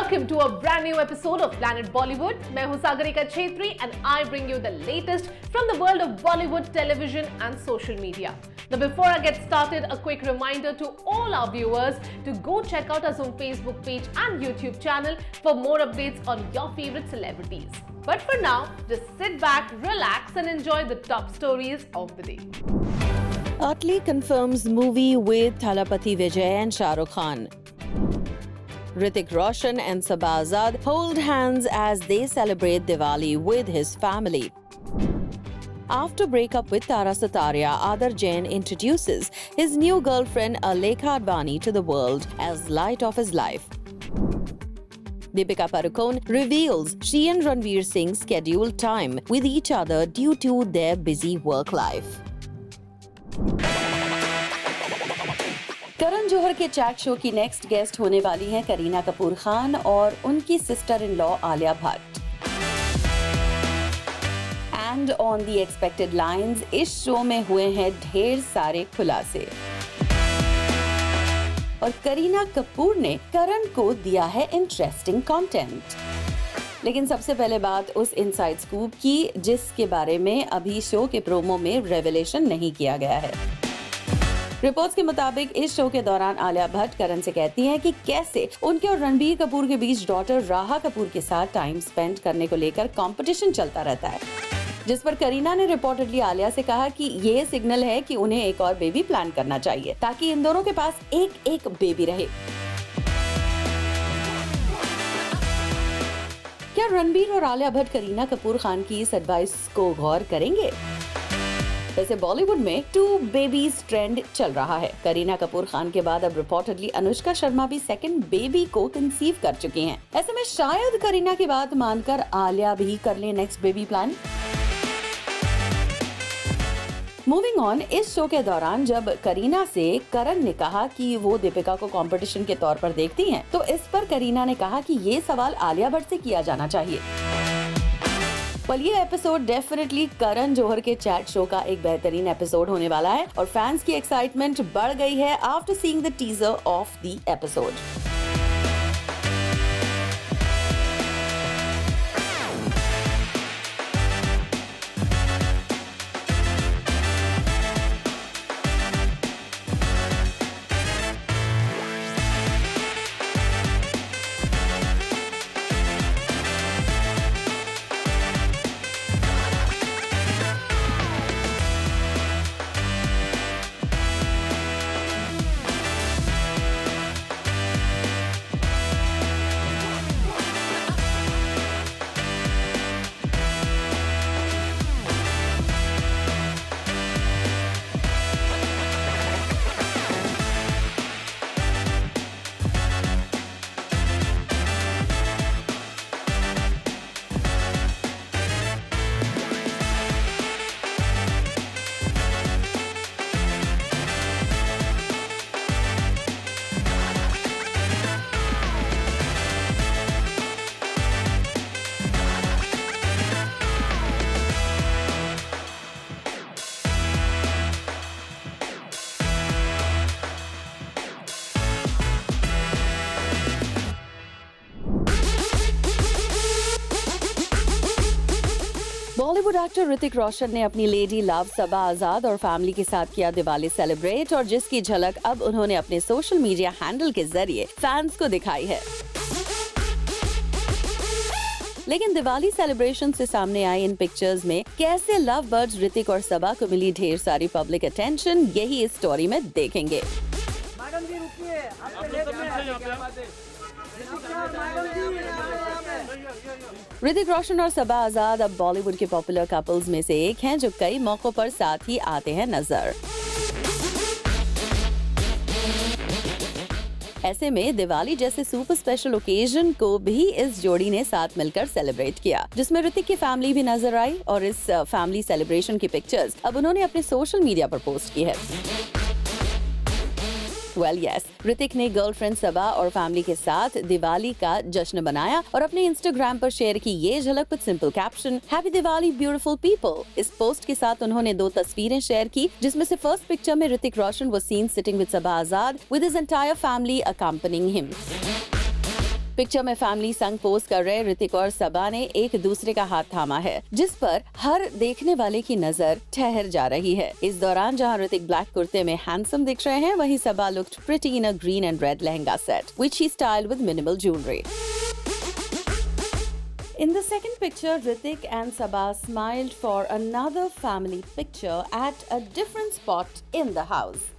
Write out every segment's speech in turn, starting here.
Welcome to a brand new episode of Planet Bollywood. मैं हूं Sagarika Chhetri and I bring you the latest from the world of Bollywood television and social media. Now before I get started, a quick reminder to all our viewers to go check out our Zoom Facebook page and YouTube channel for more updates on your favorite celebrities. But for now, just sit back, relax and enjoy the top stories of the day. Aatli confirms movie with Thalapathy Vijay and Shah Rukh Khan. Hrithik Roshan and Sabaa Azad hold hands as they celebrate Diwali with his family. After breakup with Tara Sutaria, Aadar Jain introduces his new girlfriend Alekha Advani to the world as light of his life. Deepika Padukone reveals she and Ranveer Singh schedule time with each other due to their busy work life. Karan Johar के chat show की next guest होने वाली हैं करीना कपूर खान और उनकी sister in law Alia Bhatt. And on the expected lines, इस show में हुए हैं ढेर सारे खुलासे और करीना कपूर ने करण को दिया है इंटरेस्टिंग कंटेंट। लेकिन सबसे पहले बात उस इनसाइड स्कूप की जिसके बारे में अभी शो के प्रोमो में रेवलेशन नहीं किया गया है। रिपोर्ट्स के मुताबिक इस शो के दौरान आलिया भट्ट करण से कहती हैं कि कैसे उनके और रणबीर कपूर के बीच डॉटर राहा कपूर के साथ टाइम स्पेंड करने को लेकर कंपटीशन चलता रहता है, जिस पर करीना ने रिपोर्टेडली आलिया से कहा कि ये सिग्नल है कि उन्हें एक और बेबी प्लान करना चाहिए ताकि इन दोनों के पास एक एक बेबी रहे। क्या रणबीर और आलिया भट्ट करीना कपूर खान की इस एडवाइस को गौर करेंगे? वैसे बॉलीवुड में 2 बेबीज ट्रेंड चल रहा है। करीना कपूर खान के बाद अब रिपोर्टेडली अनुष्का शर्मा भी सेकंड बेबी को कंसीव कर चुकी हैं। ऐसे में शायद करीना की बात मानकर आलिया भी कर ले next baby plan. Moving on, इस शो के दौरान जब करीना से करण ने कहा कि वो दीपिका को कंपटीशन के तौर पर देखती हैं, तो इस पर करीना ने कहा कि ये सवाल आलिया भट्ट से किया जाना चाहिए। ये एपिसोड डेफिनेटली करण जौहर के चैट शो का एक बेहतरीन एपिसोड होने वाला है और फैंस की एक्साइटमेंट बढ़ गई है after seeing the teaser of the episode. Bollywood actor Hrithik Roshan ने अपनी लेडी लव सबा आजाद और फैमिली के साथ किया दिवाली सेलिब्रेट और जिसकी झलक अब उन्होंने अपने सोशल मीडिया हैंडल के जरिए फैंस को दिखाई है। लेकिन दिवाली सेलिब्रेशन से सामने आई इन पिक्चर्स में कैसे लव बर्ड्स ऋतिक और सबा को मिली ढेर सारी पब्लिक अटेंशन, यही इस स्टोरी में देखेंगे। ऋतिक रोशन और सबा आजाद अब बॉलीवुड के पॉपुलर कपल्स में से एक हैं जो कई मौकों पर साथ ही आते हैं नजर। ऐसे में दिवाली जैसे सुपर स्पेशल ओकेजन को भी इस जोड़ी ने साथ मिलकर सेलिब्रेट किया, जिसमें ऋतिक की फैमिली भी नजर आई और इस फैमिली सेलिब्रेशन की पिक्चर्स अब उन्होंने अपने सोशल मीडिया पर पोस्ट की है। ऋतिक ने गर्लफ्रेंड सबा और फैमिली के साथ दिवाली का जश्न मनाया और अपने इंस्टाग्राम पर शेयर की ये झलक with simple caption, happy Diwali beautiful people. इस पोस्ट के साथ उन्होंने 2 तस्वीरें शेयर की, जिसमें से फर्स्ट पिक्चर में Hrithik Roshan was seen sitting with Saba Azad with his entire family accompanying him. Picture में फैमिली संग पोज कर रहे ऋतिक और सबा ने एक दूसरे का हाथ थामा है, जिस पर हर देखने वाले की नजर ठहर जा रही है। इस दौरान जहां ऋतिक ब्लैक कुर्ते में हैंडसम दिख रहे हैं, वहीं Saba looked pretty in a green and red lehenga set, which he styled with minimal jewelry. In the second picture, Hrithik and Sabha smiled for another family picture at a different spot in the house.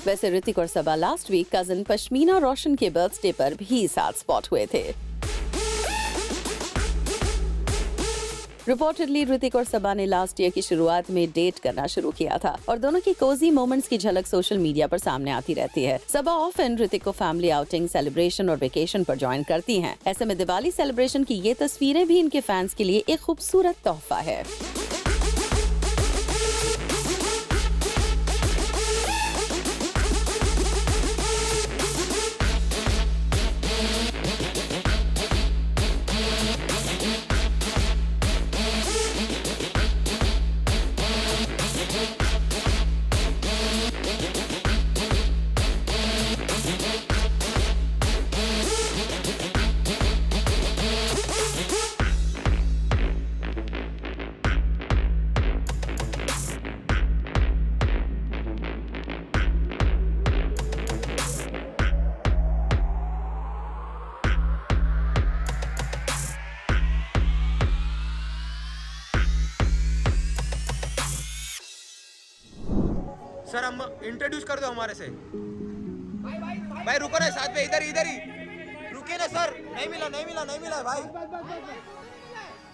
वैसे ऋतिक और सबा last week cousin pashmina रोशन के birthday पर भी साथ spot हुए थे। Reportedly Hrithik और सबा ने लास्ट ईयर की शुरुआत में डेट करना शुरू किया था और दोनों की कोजी मोमेंट्स की झलक सोशल मीडिया पर सामने आती रहती है। सबा ऑफन ऋतिक को फैमिली आउटिंग, सेलिब्रेशन और वेकेशन पर ज्वाइन करती हैं। ऐसे में दिवाली सेलिब्रेशन की ये तस्वीरें भी इनके फैंस के लिए एक खूबसूरत तोहफा है। सर हम इंट्रोड्यूस कर दो हमारे से। भाई रुको ना, साथ में इधर ही रुके ना सर। नहीं मिला भाई।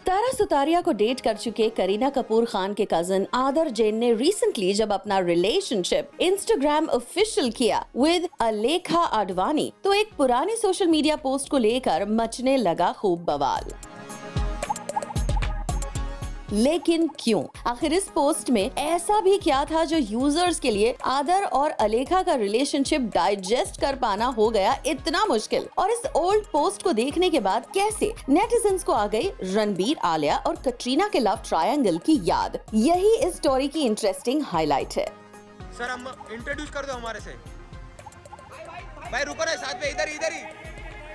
तारा सुतारिया को डेट कर चुके करीना कपूर खान के कजन आदर जैन ने रिसेंटली जब अपना रिलेशनशिप इंस्टाग्राम ऑफिशियल किया विद अलेखा आडवाणी, तो एक पुरानी सोशल मीडिया पोस्ट को लेकर मचने लगा खूब बवाल। लेकिन क्यों? आखिर इस पोस्ट में ऐसा भी क्या था जो यूजर्स के लिए आदर और अलेखा का रिलेशनशिप डाइजेस्ट कर पाना हो गया इतना मुश्किल? और इस ओल्ड पोस्ट को देखने के बाद कैसे नेटिजन्स को आ गई रणबीर, आलिया और कटरीना के लव ट्रायंगल की याद? यही इस स्टोरी की इंटरेस्टिंग हाईलाइट है। सर हम इंट्रोड्यूस कर दो हमारे से। भाई रुको ना, साथ में इधर ही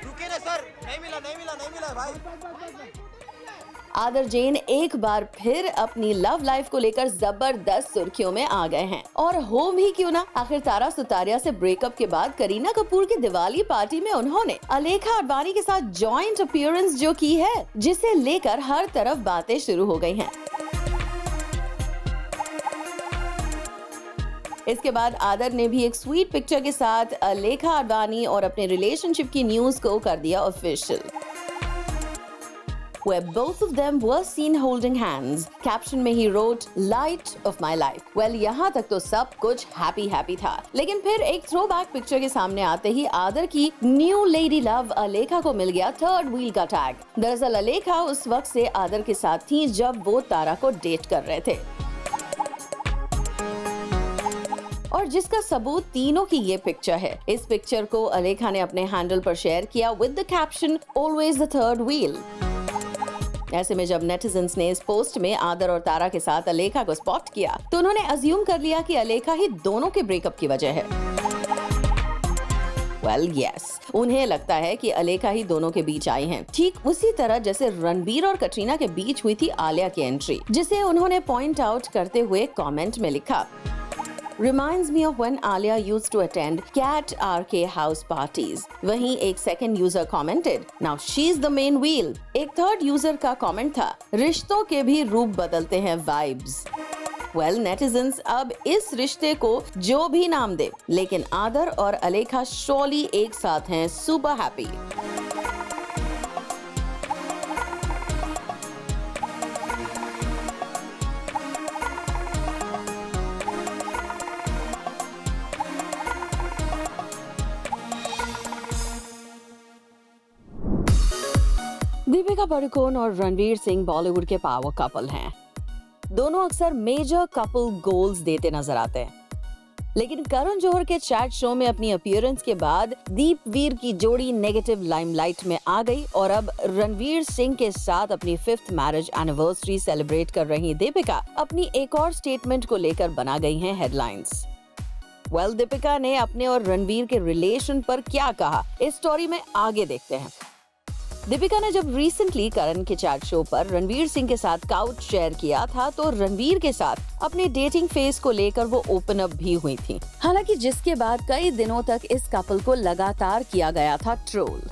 रुके ना सर। नहीं मिला भाई। आदर जैन एक बार फिर अपनी लव लाइफ को लेकर जबरदस्त सुर्खियों में आ गए हैं, और हो भी क्यों ना। आखिर तारा सुतारिया से ब्रेकअप के बाद करीना कपूर की दिवाली पार्टी में उन्होंने अलेखा आडवाणी के साथ जॉइंट अपीयरेंस जो की है, जिसे लेकर हर तरफ बातें शुरू हो गई हैं। इसके बाद आदर ने भी एक स्वीट पिक्चर के साथ अलेखा आडवाणी और अपने रिलेशनशिप की न्यूज को कर दिया official, where both of them were seen holding hands. Caption में he wrote light of my life. Well, यहाँ तक तो सब कुछ हैप्पी था, लेकिन फिर एक थ्रोबैक पिक्चर के सामने आते ही आदर की न्यू लेडी लव अलेखा को मिल गया थर्ड व्हील का टैग। दरअसल अलेखा उस वक्त से आदर के साथ थी जब वो तारा को डेट कर रहे थे, और जिसका सबूत तीनों की ये पिक्चर है। इस पिक्चर को अलेखा ने अपने हैंडल पर शेयर किया with the caption always the third wheel. ऐसे में जब नेटिजन्स ने इस पोस्ट में आदर और तारा के साथ अलेखा को स्पॉट किया, तो उन्होंने अज्यूम कर लिया कि अलेखा ही दोनों के ब्रेकअप की वजह है। Well, yes, उन्हें लगता है कि अलेखा ही दोनों के बीच आई हैं। ठीक उसी तरह जैसे रणबीर और कटरीना के बीच हुई थी आलिया की एंट्री, जिसे उन्होंने पॉइंट आउट करते हुए कमेंट में लिखा, Reminds me of when Alia used to attend Cat RK house parties. वहीं एक second user commented, Now she's the main wheel. एक थर्ड यूजर का कमेंट था, रिश्तों के भी रूप बदलते हैं वाइब्स। Well, netizens अब इस रिश्ते को जो भी नाम दे, लेकिन आदर और अलेखा श्योरली एक साथ हैं, सुपर हैप्पी। दीपिका पादुकोण और रणवीर सिंह बॉलीवुड के पावर कपल हैं। दोनों अक्सर मेजर कपल गोल्स देते नजर आते हैं, लेकिन करण जौहर के चैट शो में अपनी अपीयरेंस के बाद दीपवीर की जोड़ी नेगेटिव लाइमलाइट में आ गई, और अब रणवीर सिंह के साथ अपनी 5th मैरिज एनिवर्सरी सेलिब्रेट कर रही दीपिका अपनी एक और स्टेटमेंट को लेकर बना गई हैं हेडलाइंस। वेल, दीपिका ने अपने और रणवीर के रिलेशन पर क्या कहा, इस स्टोरी में आगे देखते हैं। दीपिका ने जब रिसेंटली करण के चैट शो पर रणवीर सिंह के साथ काउच शेयर किया था तो रणवीर के साथ अपने डेटिंग फेज को लेकर वो ओपन अप भी हुई थी। हालांकि जिसके बाद कई दिनों तक इस कपल को लगातार किया गया था ट्रोल।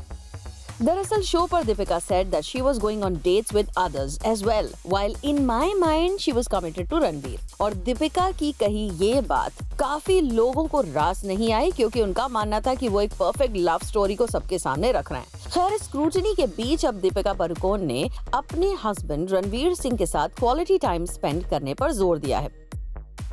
दरअसल शो पर Deepika said that she was going on dates with others as well, while in my mind she was committed to Ranveer. और दीपिका की कही ये बात काफी लोगों को रास नहीं आई, क्योंकि उनका मानना था कि वो एक परफेक्ट लव स्टोरी को सबके सामने रख रहे हैं। खैर, स्क्रूटनी के बीच अब दीपिका पादुकोण ने अपने हस्बैंड रणवीर सिंह के साथ क्वालिटी टाइम स्पेंड करने पर जोर दिया है।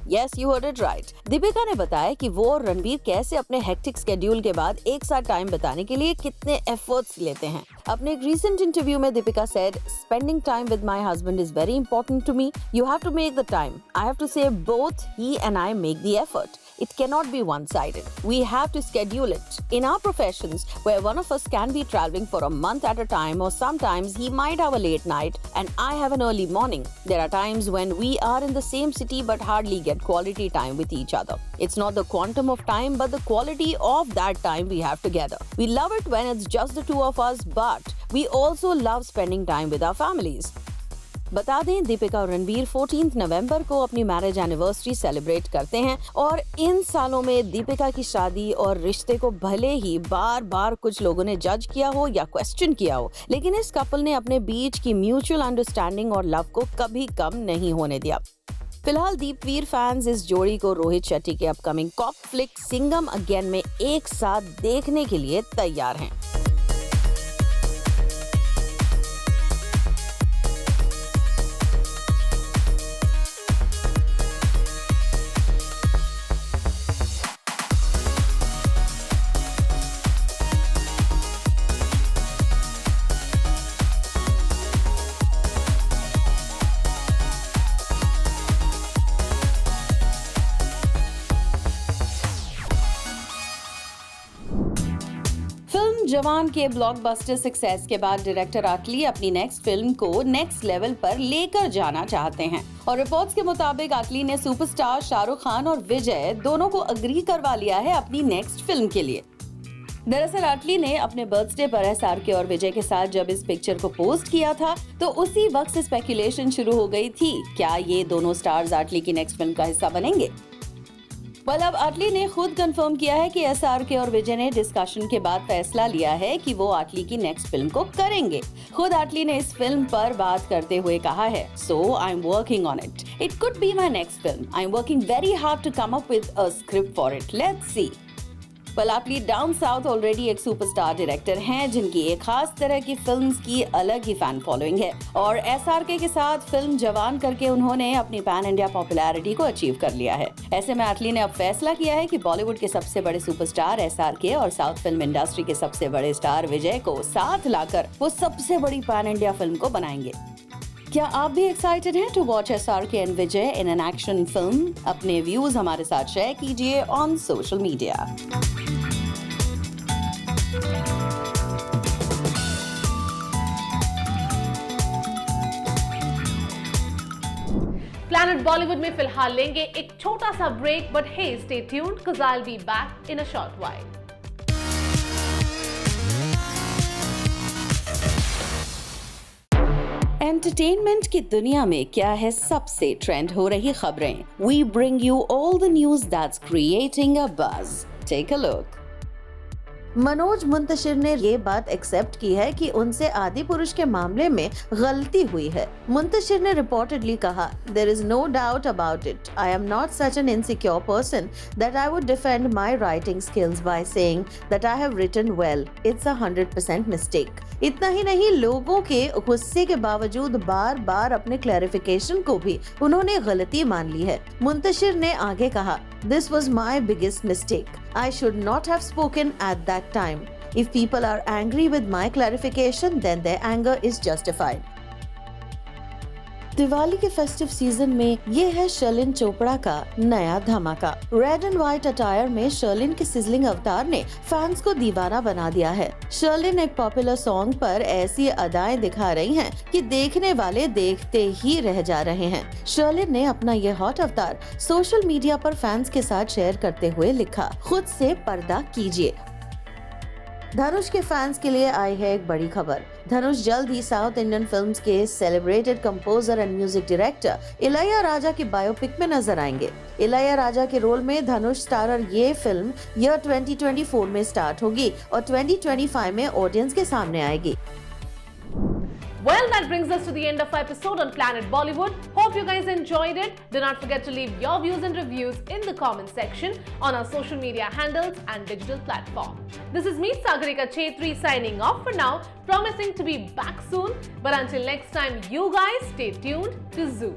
Yes, you heard it right. Deepika ने बताया कि वो और रणवीर कैसे अपने हेक्टिक स्केड्यूल के बाद एक साथ टाइम बिताने के लिए कितने एफर्ट्स लेते हैं। अपने एक रीसेंट इंटरव्यू में Deepika said, "Spending time with my husband is very important to me. You have to make the time. I have to say both he and I make the effort. It cannot be one-sided. We have to schedule it. In our professions, where one of us can be traveling for a month at a time, or sometimes he might have a late night and I have an early morning. There are times when we are in the same city but hardly get quality time with each other. It's not the quantum of time but the quality of that time we have together. We love it when it's just the two of us, but we also love spending time with our families." बता दें, दीपिका और रणवीर 14 नवंबर को अपनी marriage anniversary celebrate करते हैं और इन सालों में दीपिका की शादी और रिश्ते को भले ही बार बार कुछ लोगों ने जज किया हो या क्वेश्चन किया हो, लेकिन इस कपल ने अपने बीच की म्यूचुअल अंडरस्टैंडिंग और लव को कभी कम नहीं होने दिया। फिलहाल दीपवीर फैंस इस जोड़ी को रोहित शेट्टी के upcoming cop flick Singham again में एक साथ देखने के लिए तैयार हैं। जवान के ब्लॉकबस्टर सक्सेस के बाद डायरेक्टर आटली अपनी नेक्स्ट फिल्म को नेक्स्ट लेवल पर लेकर जाना चाहते हैं और रिपोर्ट्स के मुताबिक आटली ने सुपरस्टार शाहरुख खान और विजय दोनों को अग्री करवा लिया है अपनी नेक्स्ट फिल्म के लिए। दरअसल आटली ने अपने बर्थडे पर एसआरके और विजय के साथ जब इस पिक्चर को पोस्ट किया था तो उसी वक्त से स्पेकुलेशन शुरू हो गई थी, क्या ये दोनों स्टार्स आटली की नेक्स्ट फिल्म का हिस्सा बनेंगे। अब आटली ने खुद कंफर्म किया है कि एसआरके और विजय ने डिस्कशन के बाद फैसला लिया है कि वो आटली की नेक्स्ट फिल्म को करेंगे। खुद आटली ने इस फिल्म पर बात करते हुए कहा है, "So I'm working on it. It could be my next film. I'm working very hard to come up with a script for it. Let's see." Atlee down south already एक सुपरस्टार डायरेक्टर हैं जिनकी एक खास तरह की फिल्म्स की अलग ही fan following है और एसआरके के साथ फिल्म जवान करके उन्होंने अपनी पैन इंडिया पॉपुलैरिटी को अचीव कर लिया है। ऐसे में आटली ने अब फैसला किया है कि बॉलीवुड के सबसे बड़े सुपरस्टार एसआरके और साउथ फिल्म इंडस्ट्री के सबसे बड़े स्टार विजय को साथ लाकर वो सबसे बड़ी पैन इंडिया फिल्म को बनाएंगे। क्या आप भी एक्साइटेड हैं to watch SRK and Vijay in an action film? अपने व्यूज हमारे साथ शेयर कीजिए on social media. Planet Bollywood में फिलहाल लेंगे एक छोटा सा break, but hey stay tuned cause I'll be back in a short while. Entertainment की दुनिया में क्या है सबसे ट्रेंड हो रही खबरें? We bring you all the news that's creating a buzz. Take a look. Manoj Muntashir ने ये बात एक्सेप्ट की है कि उनसे आदि पुरुष के मामले में गलती हुई है। मुंतशिर ने रिपोर्टेडली कहा, "There is no doubt about it. I am not such an insecure person that I would defend my writing skills by saying that I have written well. It's 100% mistake." इतना ही नहीं, लोगों के गुस्से के बावजूद बार बार अपने क्लैरिफिकेशन को भी उन्होंने गलती मान ली है। मुंतशिर ने आगे कहा, "This was my biggest mistake. I should not have spoken at that time. If people are angry with my clarification, then their anger is justified." Diwali के फेस्टिव सीजन में ये है शर्लिन चोपड़ा का नया धमाका। रेड एंड व्हाइट अटायर में शर्लिन के sizzling अवतार ने फैंस को दीवाना बना दिया है। शर्लिन एक पॉपुलर सॉन्ग पर ऐसी अदाएं दिखा रही हैं कि देखने वाले देखते ही रह जा रहे हैं। शर्लिन ने अपना ये हॉट अवतार सोशल मीडिया पर फैंस के साथ शेयर करते हुए लिखा, खुद से पर्दा कीजिए। धनुष के फैंस के लिए आई है एक बड़ी खबर। धनुष जल्द ही साउथ इंडियन फिल्म्स के celebrated composer and music director Ilaiyaraaja की बायोपिक में नजर आएंगे। इलैयाराजा के रोल में धनुष स्टारर ये फिल्म ईयर 2024 में स्टार्ट होगी और 2025 में ऑडियंस के सामने आएगी। Well, that brings us to the end of our episode on Planet Bollywood. Hope you guys enjoyed it. Do not forget to leave your views and reviews in the comment section on our social media handles and digital platform. This is me, Sagarika Chetri, signing off for now, promising to be back soon. But until next time, you guys stay tuned to Zoo.